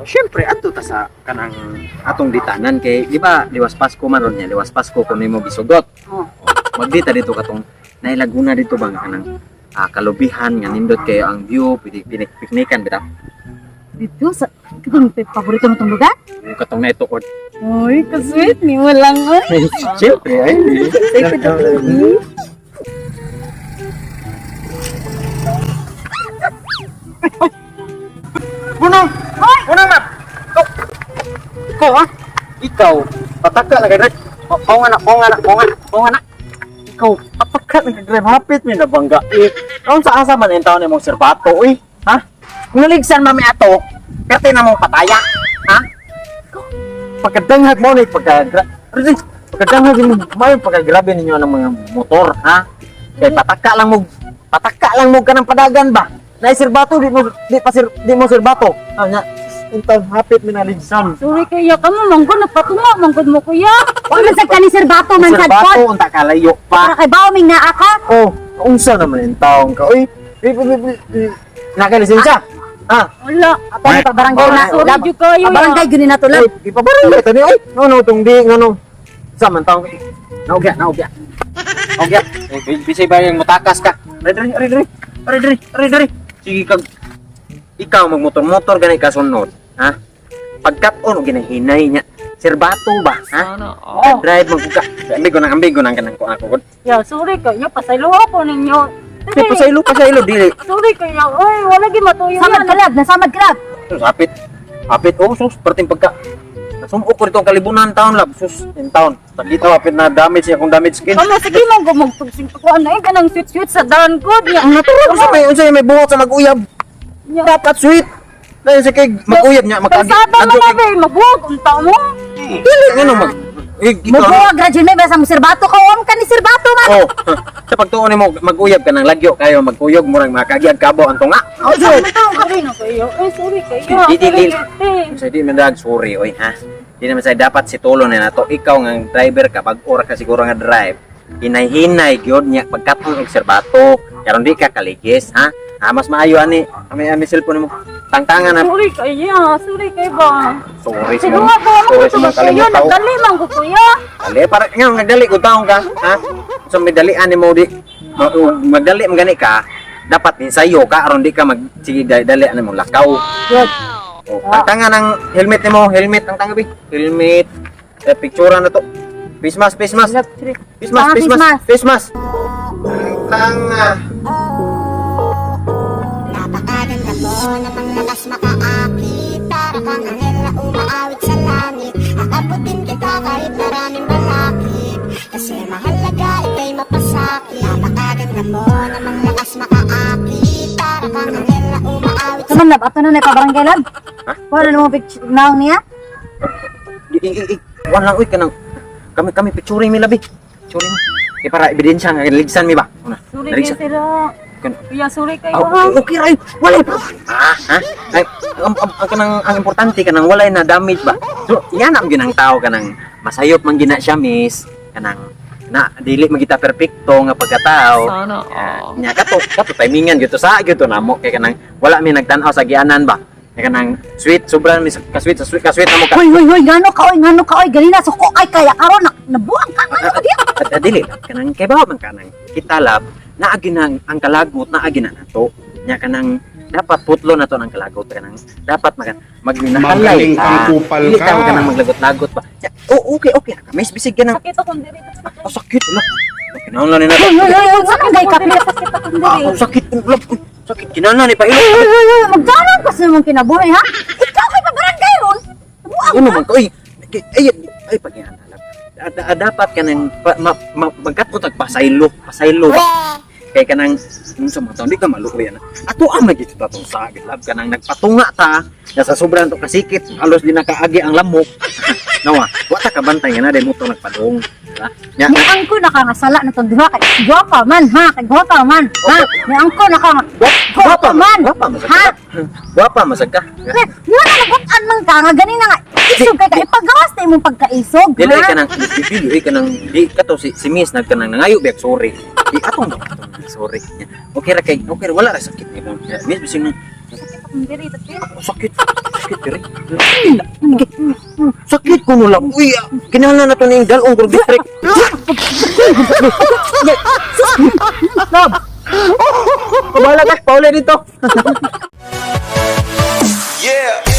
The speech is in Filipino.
Siyempre ato ta sa kanang atong ditanan kay di ba liwas Pasko man ron niya, liwas Pasko kun nimo gisugot. Oh. Magdita dito katong nailaguna dito bang kanang kalubihan nga nindot kayo ang view, pwede piknikan bitaw. Dito sa katong paborito mo tong lugar? Yung katong na ito ko. Uy, ka-sweet ni mo lang ay. Siyempre ay. Bunong! Bunong map! Ikaw ha? Ikaw, pataka lagi rin. Oo nga na. Ikaw, pataka lagi rin. Hapit mo na banggait. Kaon sa asa man yung taon mong serbato, uy. Ha? Kung naligsan mami ato, karte na mong pataya. Ha? Pagkadanghag mo na pagkadanghag mo, may pagkagrabe ninyo ng mga motor, ha? Kaya pataka lang mo ka ng padagan ba? Na serbato di mo serbato. Anya, intang hapit minaligsan. Sorry kaya ka mo manggod nagpatunga manggod mo kuya. Wala sa kani serbato man sad Serbato pod. unta kalayo Para pa. kay bawo ming naa ka. Oh, unsa naman yung taong ka? Uy, nakalisensya? Ha? Wala. Ato ni pabarangay na. Wala. Sorry jud kayo. Pabarangay gyud na tulad. Ipabarangay tani oy. No, tong di ngano. Sa man taong. Naugya. Naugya. Bisay ba yung matakas ka? Ari. Sige kag ikaw magmotor-motor ganay ka sunod, ha? Pagkat-on ginahinay niya. Serbato ba, ha? Oh. Drive magbuka. Ambigo nang kanang ko ako. Ya, sorry kayo pasaylo ako ninyo. Pasaylo dili. Sorry kayo. Oy, wala gi matuyo. Nasamad kalab. Sus hapit. Oh, sus perting pagka. Sumuko ko rito ang kalibunan taon lab. Sus, in taon. Tagita hapit na damage niya kung damage skin. Ano sige man gumugtugsing ko ano kanang sweet sa dawn ko. Ang natural unsa may buhok sa mag-uyab. Dapat sweet. Dahil sa kay mag-uyab niya Kasaba man na magbuog unta mo. Dili ngano mag Magbuog radyo na ba sa serbato ka om kani serbato man. Oh, sa pagtuon nimo mag-uyab ka ng lagyo kayo magkuyog murag makagiag kabo ang tunga. Oh, sorry na kayo. Sorry kayo. Dili. Sa di man dag sorry oy ha. Di naman say dapat si tulo na nato ikaw nga driver ka pag ora ka siguro nga drive. Hinay-hinay gyud niya pagkatong og serbato. Karon di ka kaligis ha. Mas maayo ani ami cellphone mo. Tangtangan na. Sorry kayo ba? Sorry Sige mo. nga po, Sorry ako mo sa kayo, kalimutan. nagdali man ko kuya. Dali para nga nagdali ko taong ka, ha? So may dalian ni mo di magdali man gani ka, dapat ensayo ka aron di ka sige dali ani mo lakaw. Yes. Oh, tangtangan ang helmet nimo, helmet ang tangabi. Helmet. Picture na to. Face mask. Face mask. Tanga. Napakaganda mo na panglakas makaakit. Para kang anghel na umaawit sa langit. Aabutin kita kahit maraming balakid. Kasi mahalaga ika'y mapasakit. Napakaganda mo na panglakas makaakit. Para kang anghel na umaawit sa Kaman lab, ato na pabarangay lab. Ha? Wala na mo picture naong niya? Wan lang uy kanang kami picture mi labi. Picture mo. Para ebidensya nga ligsan mi ba? Una. Sorry Naligsan. kayo sila. Kuya, sorry kayo Oh, ha. okay ray. Wala pa. Ha? Ay, ang importante kanang walay na damage ba. So, yan ang ginang tao kanang masayop man gina siya miss kanang na dili magita perpekto nga pagkatao. Sana Nya kato timingan gyud to sa gyud to namo kay kanang wala mi nagtan-aw sa gianan ba. Kay kanang sweet sobra mi ka-sweet namo ka. Hoy, ngano ka oy, ganina so ko ay kaya karon nabuang ka ngano diya. Dili kanang kay bawo man kanang kita lab naagi nang ang kalagot naagi na nato nya kanang dapat putlo na to ng kalagot kanang dapat magminahalay Magaling ang kupal dili ka. ka kanang maglagot-lagot ba nya, okay na kami bisig ka nang Sakit akong diri. sakit na kinahanglan ni na Hoy, saan kay kapila sakit akong diri. sakit kinahanglan ni pahilo Magdalan kasi mong kinabuhi ha. Ikaw kay pabarangay ron. Nabuang ano man ko ay pagyan dapat kanang magkatko pasaylo kay kanang sa mga taon di ka maluoy na ato ang nagito tatong sa lab kanang nagpatunga ta na sa sobrang to kasikit halos di nakaagi ang lamok Nawa, wala ka bantay nga na dahil mo ito nagpadong. Diba? Nya, Ni angko nakangasala na itong diha kay gwapa man ha, kay gwapa man ha. Ni angko gwapa man. Gwapa, Ha? masag ka. Gwapa, masag ka. Nga nagutan man ka nga gani na nga. Isog kay kay paggawas na imong pagkaisog. Dili ha? ka nang bibili ka nang di ka to si Miss nagkanang nangayo biak sorry. Di atong sorry. Okay ra kay okay ra, wala ra sakit ni mo. Miss bising Diri tapi. sakit. Sakit diri. Sakit ko no lang. Uy, kinahanglan na to ning dalong group district. Stop. Kabala ka, pauli dito. Yeah.